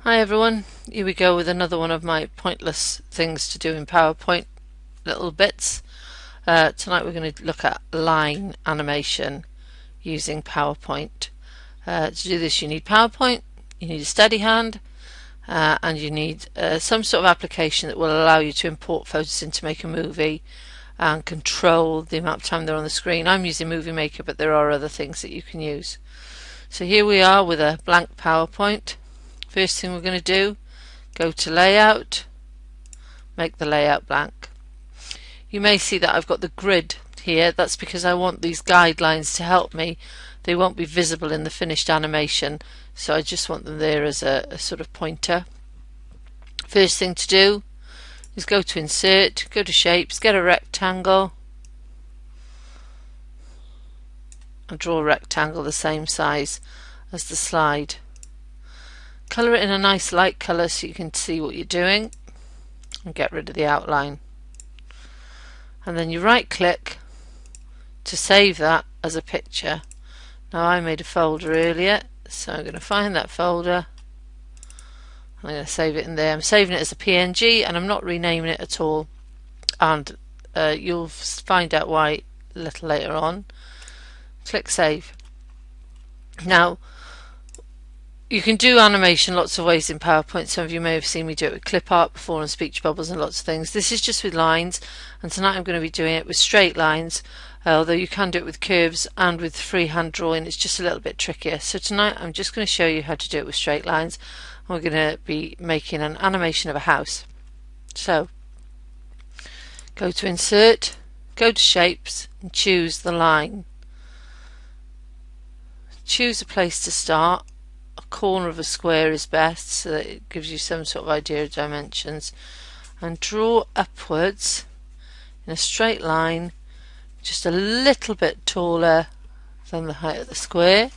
Hi everyone, here we go with another one of my pointless things to do in PowerPoint, little bits. Tonight we're going to look at line animation using PowerPoint. To do this you need PowerPoint, you need a steady hand, and you need some sort of application that will allow you to import photos in to make a movie and control the amount of time they're on the screen. I'm using Movie Maker, but there are other things that you can use. So here we are with a blank PowerPoint. First thing we're going to do, go to Layout, make the layout blank. You may see that I've got the grid here. That's because I want these guidelines to help me. They won't be visible in the finished animation, so I just want them there as a sort of pointer. First thing to do is go to Insert, go to Shapes, get a rectangle, and draw a rectangle the same size as the slide. Colour it in a nice light colour so you can see what you're doing, and get rid of the outline. And then you right click to save that as a picture. Now I made a folder earlier, so I'm going to find that folder and I'm going to save it in there. I'm saving it as a PNG and I'm not renaming it at all, and you'll find out why a little later on. Click Save. Now you can do animation lots of ways in PowerPoint. Some of you may have seen me do it with clip art before and speech bubbles and lots of things. This is just with lines, and tonight I'm going to be doing it with straight lines, although you can do it with curves and with freehand drawing. It's just a little bit trickier. So tonight I'm just going to show you how to do it with straight lines. We're going to be making an animation of a house. So go to Insert, go to Shapes and choose the line. Choose a place to start. A corner of a square is best so that it gives you some sort of idea of dimensions, and draw upwards in a straight line just a little bit taller than the height of the square.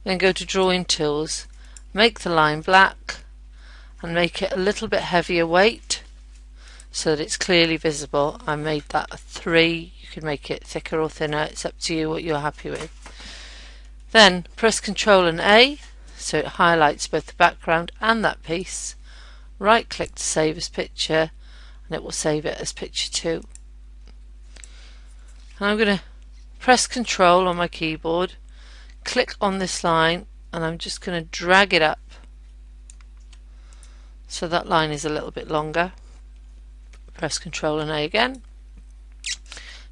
Then go to Drawing Tools, make the line black and make it a little bit heavier weight so that it's clearly visible. I made that a 3. You can make it thicker or thinner, it's up to you what you're happy with. Then press Ctrl and A so it highlights both the background and that piece. Right click to save as picture and it will save it as picture 2. And I'm going to press Ctrl on my keyboard, click on this line, and I'm just going to drag it up so that line is a little bit longer. Press Ctrl and A again,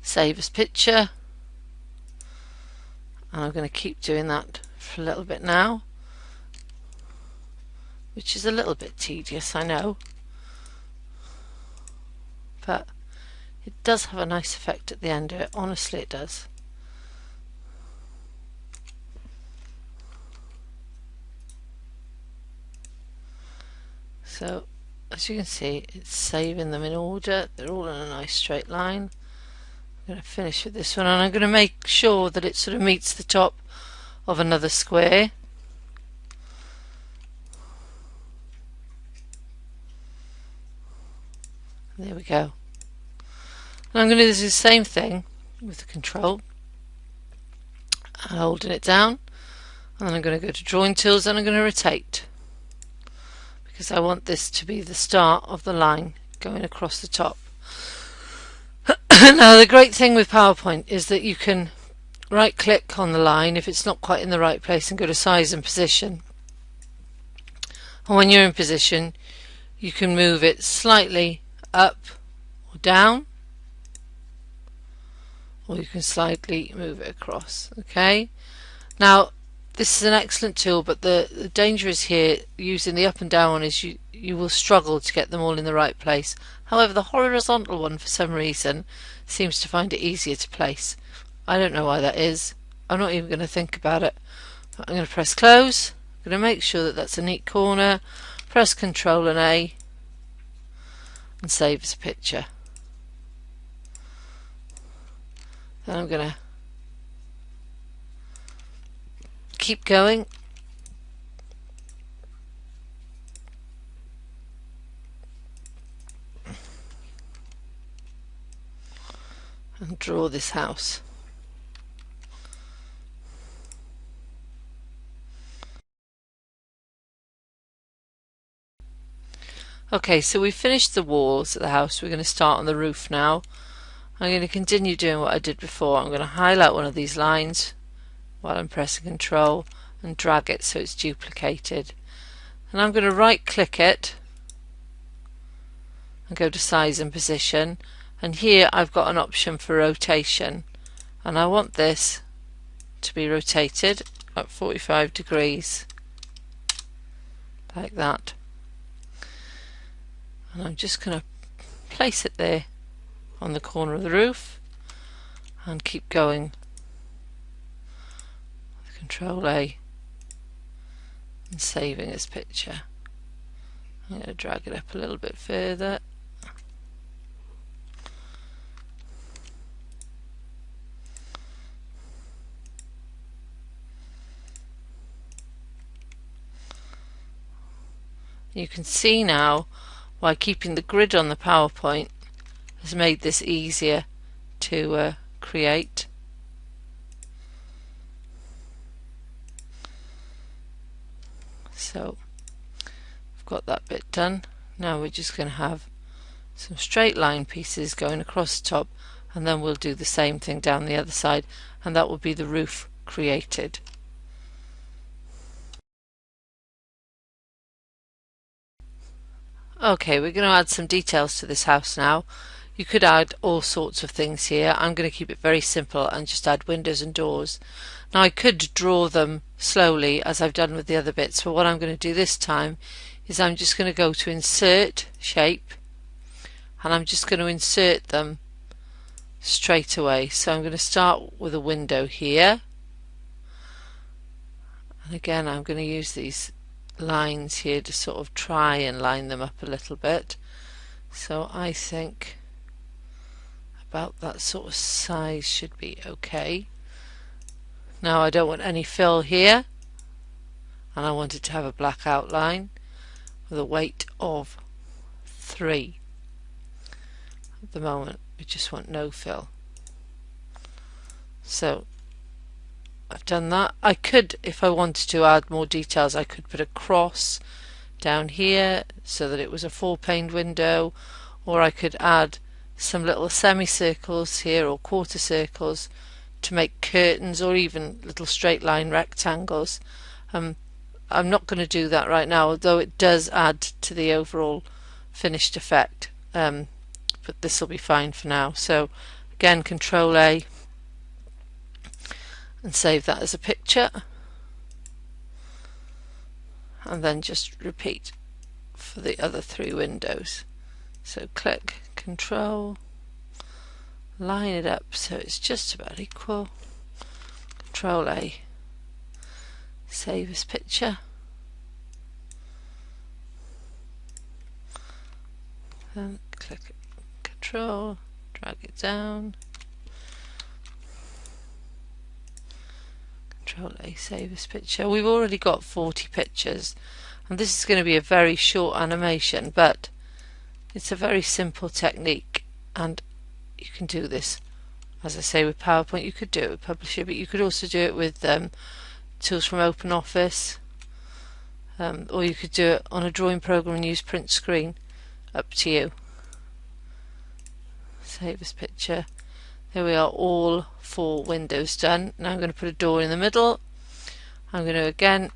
save as picture, and I'm going to keep doing that for a little bit now, which is a little bit tedious, I know, but it does have a nice effect at the end of it. Honestly, it does. So as you can see, it's saving them in order. They're all in a nice straight line. I'm going to finish with this one, and I'm going to make sure that it sort of meets the top of another square. There we go. And I'm going to do the same thing with the control, holding it down, and then I'm going to go to Drawing Tools and I'm going to rotate, because I want this to be the start of the line going across the top. Now the great thing with PowerPoint is that you can right click on the line if it's not quite in the right place and go to Size and Position, and when you're in position you can move it slightly up or down, or you can slightly move it across. Okay, now this is an excellent tool, but the danger is here using the up and down one is you will struggle to get them all in the right place. However, the horizontal one for some reason seems to find it easier to place. I don't know why that is. I'm not even going to think about it. But I'm going to press Close. I'm going to make sure that that's a neat corner. Press Ctrl and A and save as a picture. Then I'm going to keep going and draw this house. Okay, so we've finished the walls of the house. We're going to start on the roof now. I'm going to continue doing what I did before. I'm going to highlight one of these lines while I'm pressing Control and drag it so it's duplicated. And I'm going to right click it and go to size and position, and here I've got an option for rotation, and I want this to be rotated at 45 degrees like that, and I'm just going to place it there on the corner of the roof and keep going with Control A and saving this picture. I'm going to drag it up a little bit further. You can see now why keeping the grid on the PowerPoint has made this easier to create. So I've got that bit done. Now we're just going to have some straight line pieces going across the top, and then we'll do the same thing down the other side, and that will be the roof created. Okay, we're going to add some details to this house now. You could add all sorts of things here. I'm going to keep it very simple and just add windows and doors. Now I could draw them slowly as I've done with the other bits, but what I'm going to do this time is I'm just going to go to Insert Shape, and I'm just going to insert them straight away. So I'm going to start with a window here, and again I'm going to use these lines here to sort of try and line them up a little bit. So I think about that sort of size should be okay. Now I don't want any fill here, and I want it to have a black outline with a weight of 3. At the moment we just want no fill. So I've done that. I could, if I wanted to add more details, I could put a cross down here so that it was a 4-paned window, or I could add some little semicircles here or quarter circles to make curtains, or even little straight line rectangles. I'm not going to do that right now, although it does add to the overall finished effect, but this will be fine for now. So again, Control A and save that as a picture, and then just repeat for the other 3 windows. So click Control, line it up so it's just about equal, Control A, save as picture, then click Control, drag it down, Control A, save as picture. We've already got 40 pictures, and this is going to be a very short animation, but it's a very simple technique, and you can do this, as I say, with PowerPoint. You could do it with Publisher, but you could also do it with tools from OpenOffice, or you could do it on a drawing program and use print screen. Up to you. Save as picture. There we are, all 4 windows done. Now I'm going to put a door in the middle. I'm going to again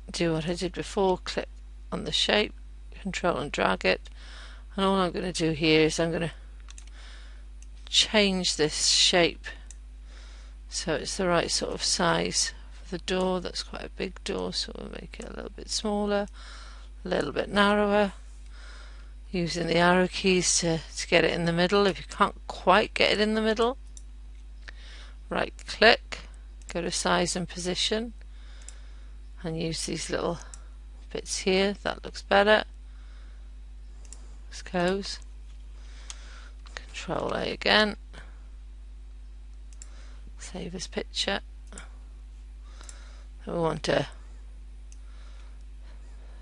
do what I did before, click on the shape, Control and drag it, and all I'm going to do here is I'm going to change this shape so it's the right sort of size for the door. That's quite a big door, so we'll make it a little bit smaller, a little bit narrower, using the arrow keys to get it in the middle. If you can't quite get it in the middle, right click, go to size and position, and use these little bits here. That looks better. Let's close. Control A again, save as picture. We want a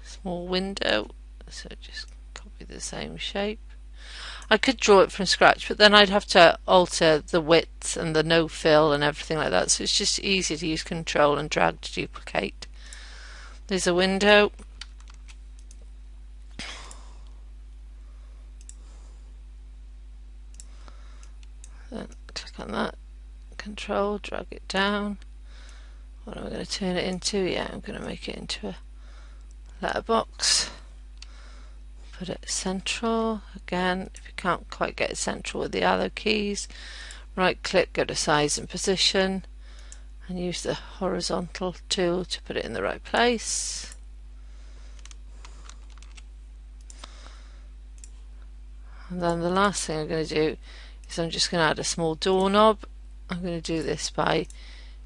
small window, so just copy the same shape. I could draw it from scratch, but then I'd have to alter the width and the no fill and everything like that, so it's just easier to use Control and drag to duplicate. There's a window. click on that, control, drag it down. What am I going to turn it into? Yeah, I'm going to make it into a letterbox. Put it central. Again, if you can't quite get it central with the arrow keys, right click, go to size and position, and use the horizontal tool to put it in the right place. And then the last thing I'm going to do is I'm just going to add a small doorknob. I'm going to do this by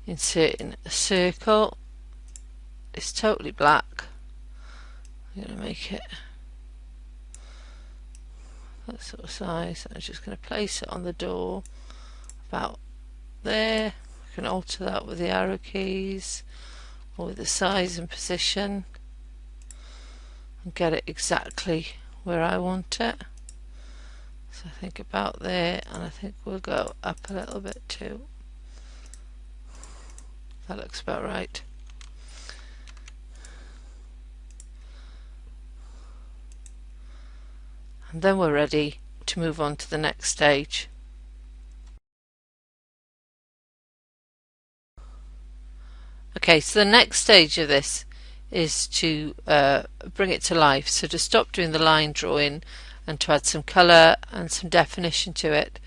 inserting a circle. It's totally black. I'm going to make it that sort of size. I'm just going to place it on the door about there. I can alter that with the arrow keys or with the size and position and get it exactly where I want it. So I think about there, and I think we'll go up a little bit too. That looks about right. And then we're ready to move on to the next stage. Okay, so the next stage of this is to bring it to life. So to stop doing the line drawing and to add some colour and some definition to it,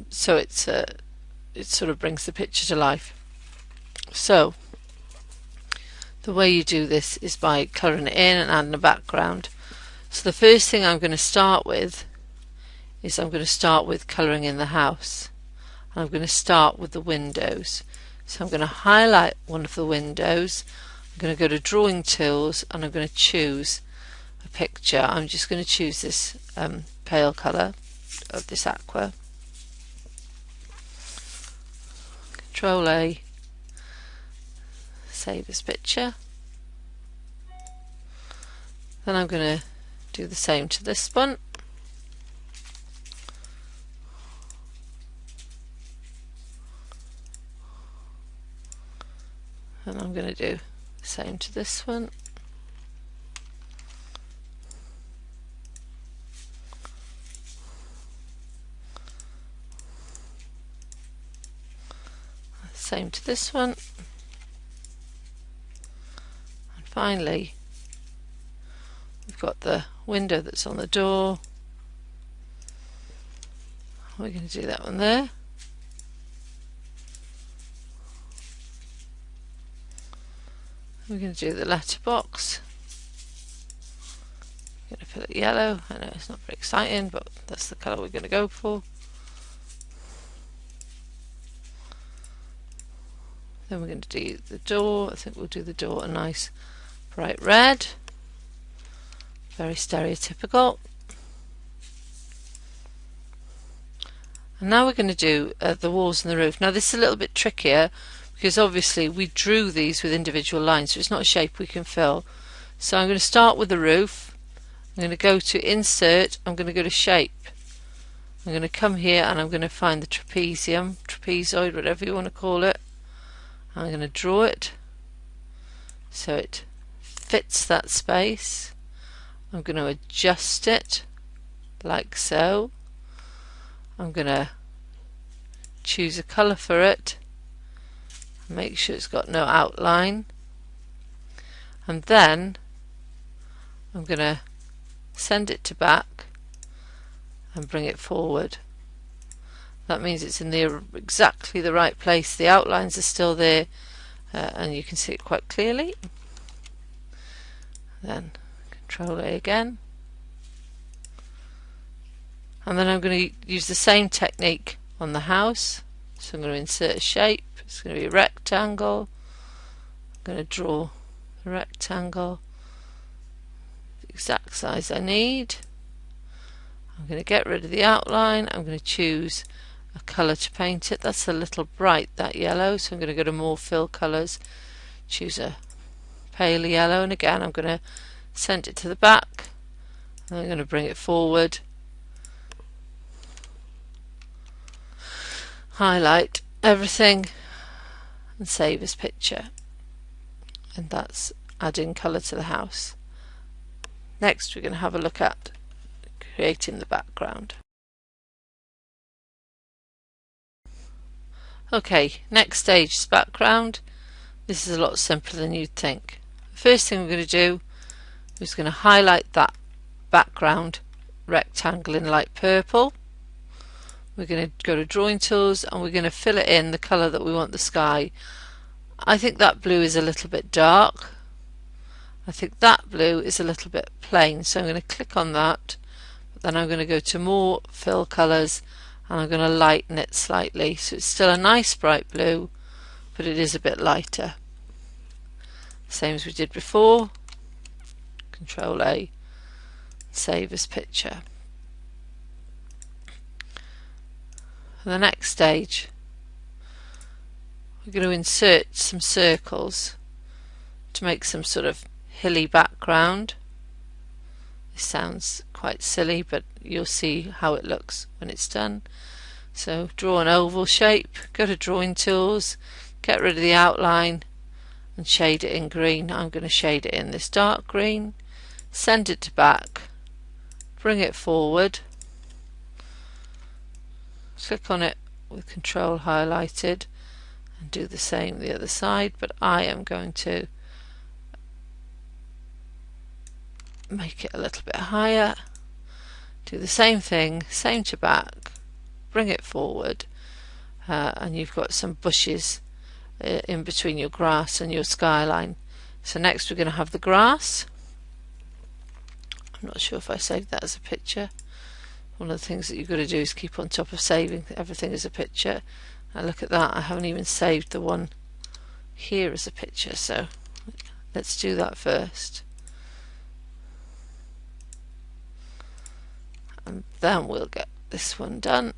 so it sort of brings the picture to life. So the way you do this is by colouring it in and adding a background. So the first thing I'm going to start with is I'm going to start with colouring in the house. And I'm going to start with the windows. So I'm going to highlight one of the windows. I'm going to go to drawing tools and I'm going to choose a picture. I'm just going to choose this pale colour of this aqua. Control A, save as picture. Then I'm going to do the same to this one. And I'm going to do the same to this one. Same to this one. And finally, we've got the window that's on the door. We're going to do that one there. We're going to do the letterbox. I'm going to fill it yellow. I know it's not very exciting, but that's the colour we're going to go for. Then we're going to do the door. I think we'll do the door a nice bright red. Very stereotypical. And now we're going to do the walls and the roof. Now this is a little bit trickier because obviously we drew these with individual lines, so it's not a shape we can fill. So I'm going to start with the roof. I'm going to go to insert. I'm going to go to shape. I'm going to come here and I'm going to find the trapezoid, whatever you want to call it. I'm going to draw it so it fits that space. I'm going to adjust it like so. I'm going to choose a colour for it, make sure it's got no outline, and then I'm going to send it to back and bring it forward. That means it's in exactly the right place. The outlines are still there and you can see it quite clearly. Then Control A again. And then I'm going to use the same technique on the house. So I'm going to insert a shape. It's going to be a rectangle. I'm going to draw a rectangle the exact size I need. I'm going to get rid of the outline. I'm going to choose a colour to paint it. That's a little bright, that yellow, so I'm going to go to more fill colours, choose a pale yellow, and again I'm going to send it to the back and I'm going to bring it forward, highlight everything and save as picture. And that's adding colour to the house. Next we're going to have a look at creating the background. Okay, next stage is background. This is a lot simpler than you'd think. The first thing we're going to do is going to highlight that background rectangle in light purple. We're going to go to drawing tools and we're going to fill it in the colour that we want the sky. I think that blue is a little bit dark. I think that blue is a little bit plain, so I'm going to click on that. Then I'm going to go to more fill colours and I'm going to lighten it slightly, so it's still a nice bright blue, but it is a bit lighter. Same as we did before. Control A, save as picture. For the next stage, we're going to insert some circles to make some sort of hilly background. This sounds quite silly, but you'll see how it looks when it's done. So draw an oval shape, go to drawing tools, get rid of the outline and shade it in green. I'm going to shade it in this dark green, send it to back, bring it forward, click on it with control highlighted and do the same the other side, but I am going to make it a little bit higher, do the same thing, same to back, bring it forward, and you've got some bushes in between your grass and your skyline. So next we're going to have the grass. I'm not sure if I saved that as a picture. One of the things that you've got to do is keep on top of saving everything as a picture. Now look at that, I haven't even saved the one here as a picture, so let's do that first. And then we'll get this one done.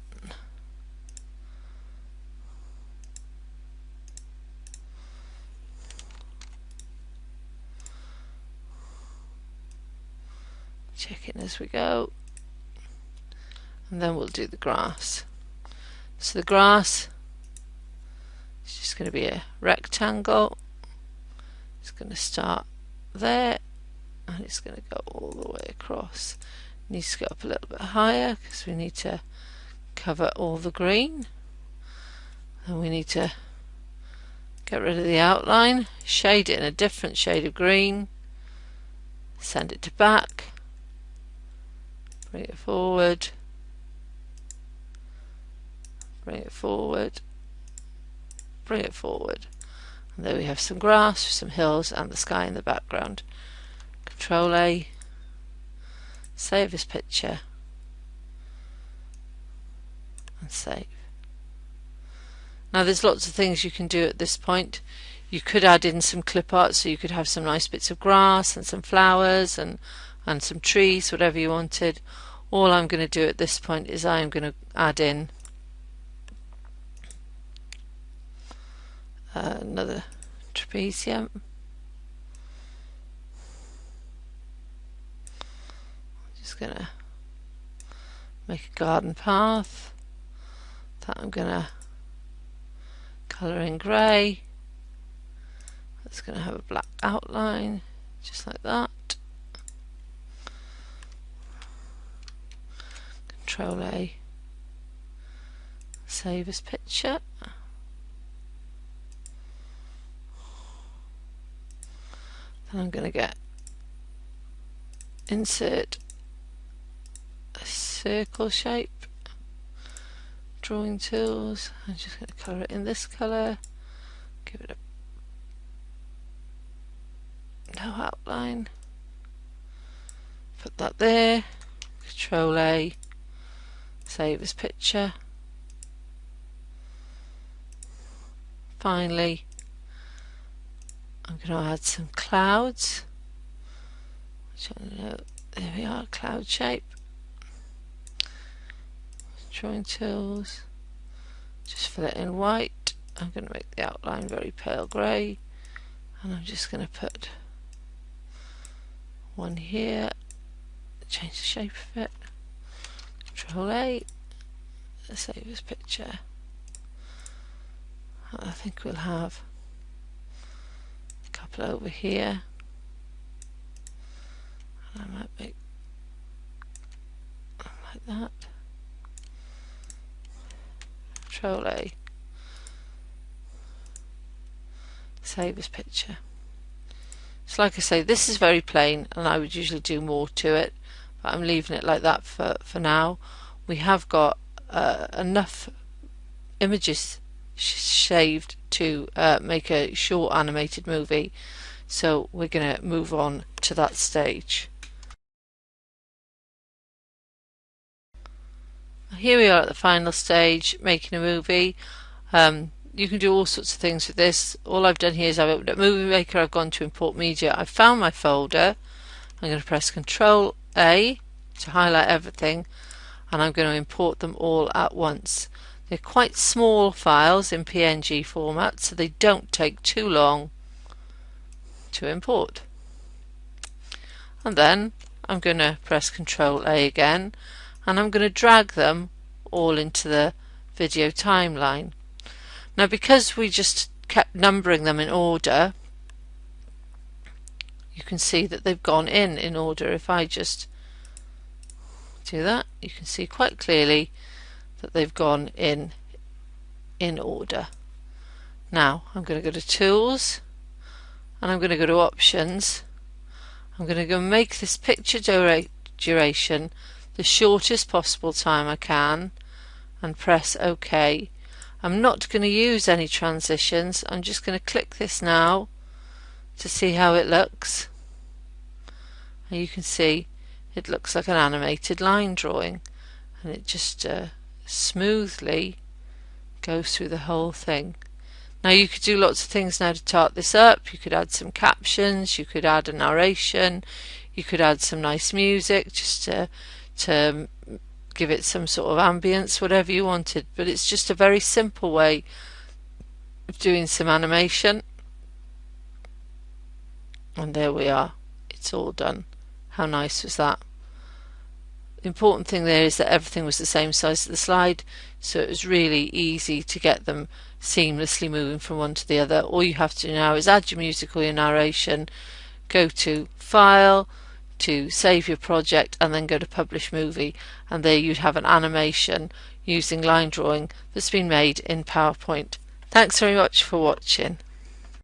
Check in as we go. And then we'll do the grass. So the grass is just going to be a rectangle. It's going to start there and it's going to go all the way across. It needs to go up a little bit higher because we need to cover all the green. And we need to get rid of the outline, shade it in a different shade of green, send it to back, bring it forward, bring it forward, bring it forward. And there we have some grass, some hills and the sky in the background. Control A, save this picture and save. Now there's lots of things you can do at this point. You could add in some clip art, so you could have some nice bits of grass and some flowers and some trees, whatever you wanted. All I'm going to do at this point is I'm going to add in another trapezium. I'm just going to make a garden path that I'm going to colour in grey. That's going to have a black outline, just like that. Control A, save as picture. Then I'm going to get insert a circle shape, drawing tools. I'm just going to colour it in this colour, give it no outline, put that there, Control A, save as picture. Finally, I'm going to add some clouds, which I don't know, there we are, cloud shape. Drawing tools, just fill it in white. I'm going to make the outline very pale grey, and I'm just going to put one here, change the shape of it, Control A, save as picture. I think we'll have a couple over here. I might make like that. Control A, Save as picture. So like I say, this is very plain and I would usually do more to it, but I'm leaving it like that for now. We have got enough images shaved to make a short animated movie, so we're going to move on to that stage. Here we are at the final stage, making a movie. You can do all sorts of things with this. All I've done here is I've opened up Movie Maker, I've gone to import media, I've found my folder, I'm going to press Ctrl A to highlight everything, and I'm going to import them all at once. They're quite small files in PNG format, so they don't take too long to import. And then I'm going to press Ctrl A again, and I'm going to drag them all into the video timeline. Now, because we just kept numbering them in order, you can see that they've gone in order. If I just do that, you can see quite clearly that they've gone in order. Now I'm going to go to Tools, and I'm going to go to Options. I'm going to go make this picture duration the shortest possible time I can, and press OK. I'm not going to use any transitions. I'm just going to click this now to see how it looks. And you can see it looks like an animated line drawing, and it just smoothly goes through the whole thing. Now you could do lots of things now to tart this up. You could add some captions, you could add a narration, you could add some nice music just to give it some sort of ambience, whatever you wanted. But it's just a very simple way of doing some animation. And there we are, it's all done. How nice was that? The important thing there is that everything was the same size as the slide, so it was really easy to get them seamlessly moving from one to the other. All you have to do now is add your music or your narration, go to File, to save your project, and then go to Publish Movie, and there you'd have an animation using line drawing that's been made in PowerPoint. Thanks very much for watching.